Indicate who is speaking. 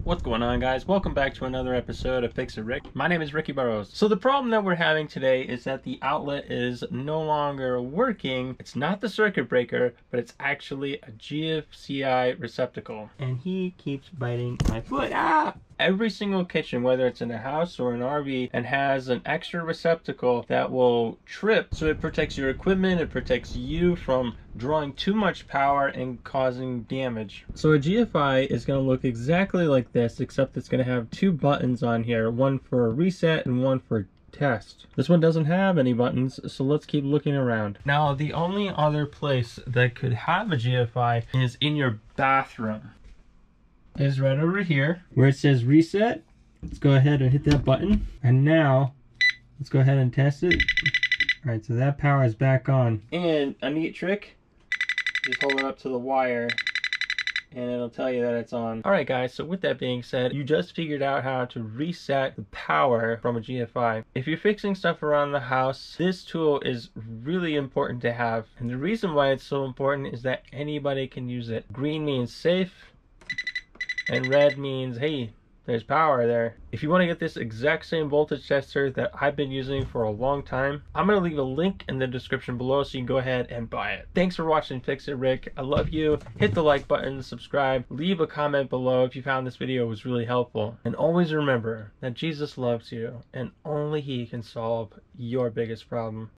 Speaker 1: What's going on, guys? Welcome back to another episode of Fix It Rick. My name is Ricky Burrows. So the problem that we're having today is that the outlet is no longer working. It's not the circuit breaker, but it's actually a GFCI receptacle. And he keeps biting my foot. Every single kitchen, whether it's in a house or an RV, and has an extra receptacle that will trip, so it protects your equipment, it protects you from drawing too much power and causing damage. So a GFI is going to look exactly like this, except it's going to have two buttons on here, one for reset and one for test. This one doesn't have any buttons, so let's keep looking around. Now, the only other place that could have a GFI is in your bathroom. Is right over here where it says reset. Let's go ahead and hit that button, and now let's go ahead and test it. All right, so that power is back on. And a neat trick, just hold it up to the wire and it'll tell you that it's on. All right, guys, so with that being said, you just figured out how to reset the power from a GFI. If you're fixing stuff around the house, this tool is really important to have, and the reason why it's so important is that anybody can use it. Green means safe, and red means, hey, there's power there. If you want to get this exact same voltage tester that I've been using for a long time, I'm going to leave a link in the description below so you can go ahead and buy it. Thanks for watching Fix It Rick. I love you. Hit the like button, subscribe, leave a comment below if you found this video was really helpful. And always remember that Jesus loves you and only He can solve your biggest problem.